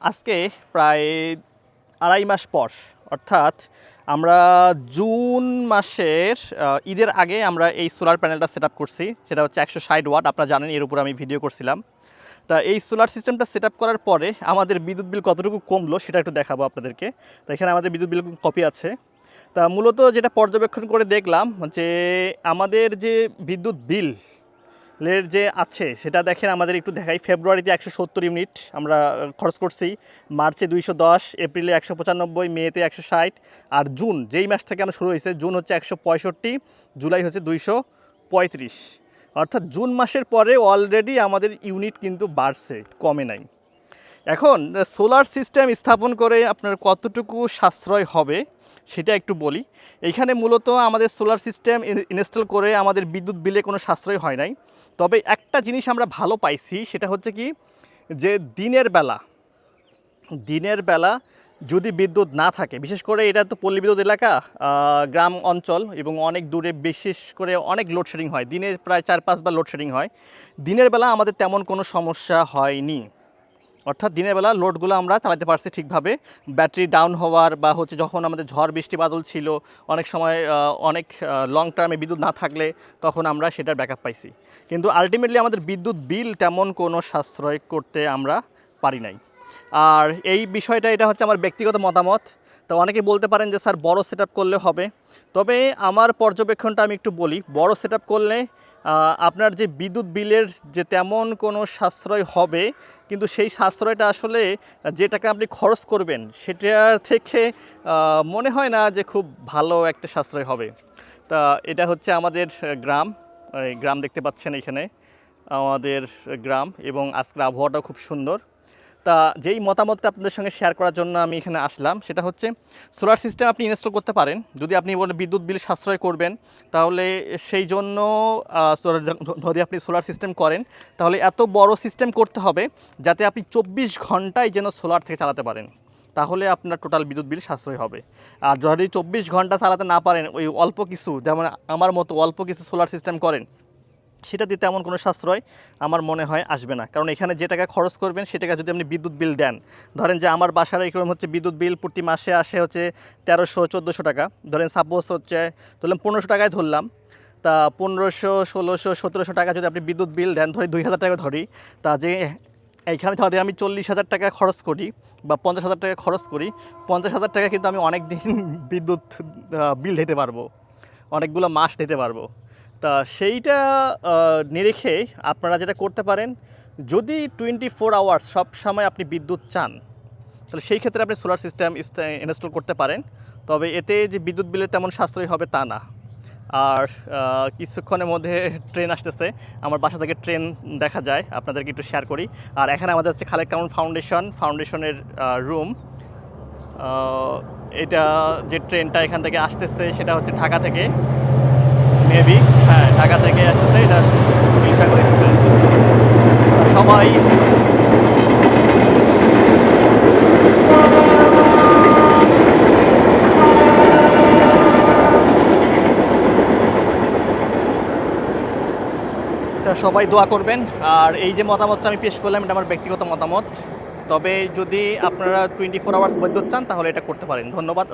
আজকে প্রায় আড়াই মাস পর, অর্থাৎ আমরা জুন মাসের ঈদের আগে আমরা এই সোলার প্যানেলটা সেট আপ করছি। সেটা হচ্ছে 160 ওয়াট, আপনারা জানেন, এর উপর আমি ভিডিও করছিলাম। তা এই সোলার সিস্টেমটা সেট আপ করার পরে আমাদের বিদ্যুৎ বিল কতটুকু কমলো সেটা একটু দেখাবো আপনাদেরকে। তো এখানে আমাদের বিদ্যুৎ বিল কপি আছে। তা মূলত যেটা পর্যবেক্ষণ করে দেখলাম যে আমাদের যে বিদ্যুৎ বিল এর যে আছে সেটা দেখেন, আমাদের একটু দেখাই। ফেব্রুয়ারিতে 170 ইউনিট আমরা খরচ করছি, মার্চে 210, এপ্রিলে 195, মেতে 160, আর জুন যেই মাস থেকে আমরা শুরু হয়েছে জুন হচ্ছে 165, জুলাই হচ্ছে 235। অর্থাৎ জুন মাসের পরে অলরেডি আমাদের ইউনিট কিন্তু বাড়ছে, কমে নাই। এখন সোলার সিস্টেম স্থাপন করে আপনার কতটুকু সাশ্রয় হবে সেটা একটু বলি। এইখানে মূলত আমাদের সোলার সিস্টেম ইনস্টল করে আমাদের বিদ্যুৎ বিলে কোনো সাশ্রয় হয় নাই। তবে একটা জিনিস আমরা ভালো পাইছি, সেটা হচ্ছে কি, যে দিনের বেলা যদি বিদ্যুৎ না থাকে, বিশেষ করে এটা তো পল্লী বিদ্যুৎ এলাকা, গ্রাম অঞ্চল এবং অনেক দূরে, বিশেষ করে অনেক লোডশেডিং হয়, দিনে প্রায় 4-5 বার লোডশেডিং হয়। দিনের বেলা আমাদের তেমন কোনো সমস্যা হয়নি, অর্থাৎ দিনের বেলা লোডগুলো আমরা চালাতে পারছি ঠিকভাবে। ব্যাটারি ডাউন হওয়ার বা হচ্ছে যখন আমাদের ঝড় বৃষ্টি বাদল ছিল, অনেক সময় অনেক লং টার্মে বিদ্যুৎ না থাকলে তখন আমরা সেটার ব্যাকআপ পাইছি। কিন্তু আলটিমেটলি আমাদের বিদ্যুৎ বিল তেমন কোনো সাশ্রয় করতে আমরা পারি নাই। আর এই বিষয়টা, এটা হচ্ছে আমার ব্যক্তিগত মতামত। তো অনেকে বলতে পারেন যে স্যার বড় সেট আপ করলে হবে, তবে আমার পর্যবেক্ষণটা আমি একটু বলি। বড় সেট আপ করলে আপনার যে বিদ্যুৎ বিলের যে তেমন কোনো সাশ্রয় হবে, কিন্তু সেই সাশ্রয়টা আসলে যে টাকা আপনি খরচ করবেন সেটা থেকে মনে হয় না যে খুব ভালো একটা সাশ্রয় হবে। তা এটা হচ্ছে আমাদের গ্রাম, এই গ্রাম দেখতে পাচ্ছেন এখানে আমাদের গ্রাম, এবং আজকের আবহাওয়াটাও খুব সুন্দর। তা যেই মতামতটা আপনাদের সঙ্গে শেয়ার করার জন্য আমি এখানে আসলাম, সেটা হচ্ছে সোলার সিস্টেম আপনি ইনস্টল করতে পারেন যদি আপনি বলেন বিদ্যুৎ বিল সাশ্রয় করবেন। তাহলে সেই জন্য যদি আপনি সোলার সিস্টেম করেন, তাহলে এত বড় সিস্টেম করতে হবে যাতে আপনি 24 ঘন্টায় যেন সোলার থেকে চালাতে পারেন, তাহলে আপনার টোটাল বিদ্যুৎ বিল সাশ্রয় হবে। আর যদি 24 ঘন্টা চালাতে না পারেন, ওই অল্প কিছু, যেমন আমার মতো অল্প কিছু সোলার সিস্টেম করেন, সেটা দিয়ে তেমন কোনো সাশ্রয় আমার মনে হয় আসবে না। কারণ এখানে যে টাকা খরচ করবেন সে টাকা যদি আপনি বিদ্যুৎ বিল দেন, ধরেন যে আমার বাসার এরকম হচ্ছে বিদ্যুৎ বিল প্রতি মাসে আসে হচ্ছে 1300-1400 টাকা, ধরেন সাপোজ হচ্ছে ধরলাম 1500 টাকায় ধরলাম। তা 1500, 1600, 1700 টাকা যদি আপনি বিদ্যুৎ বিল দেন, ধরি 2000 টাকা ধরি, তা যে এইখানে ধরে আমি 40,000 টাকা খরচ করি বা 50,000 টাকা খরচ করি, 50,000 টাকা কিন্তু আমি অনেক দিন বিদ্যুৎ বিল দিতে পারবো, অনেকগুলো মাস দিতে পারবো। তা সেইটা নিরিখে আপনারা যেটা করতে পারেন, যদি 24 আওয়ার্স সব সময় আপনি বিদ্যুৎ চান, তাহলে সেই ক্ষেত্রে আপনি সোলার সিস্টেম ইনস্টল করতে পারেন। তবে এতে যে বিদ্যুৎ বিলে তেমন সাশ্রয় হবে তা না। আর কিছুক্ষণের মধ্যে ট্রেন আসতেছে, আমার বাসা থেকে ট্রেন দেখা যায়, আপনাদেরকে একটু শেয়ার করি। আর এখানে আমাদের হচ্ছে খালেক কামাল ফাউন্ডেশনের রুম। এটা যে ট্রেনটা এখান থেকে আসতেছে সেটা হচ্ছে ঢাকা থেকে, মেবি, হ্যাঁ ঢাকা থেকে আসতেছে, এটা নীলসাগর এক্সপ্রেস। সবাই সবাই দোয়া করবেন। আর এই যে মতামতটা আমি পেশ করলাম, এটা আমার ব্যক্তিগত মতামত। তবে যদি আপনারা 24 আওয়ার্স বিদ্যুৎ চান তাহলে এটা করতে পারেন। ধন্যবাদ।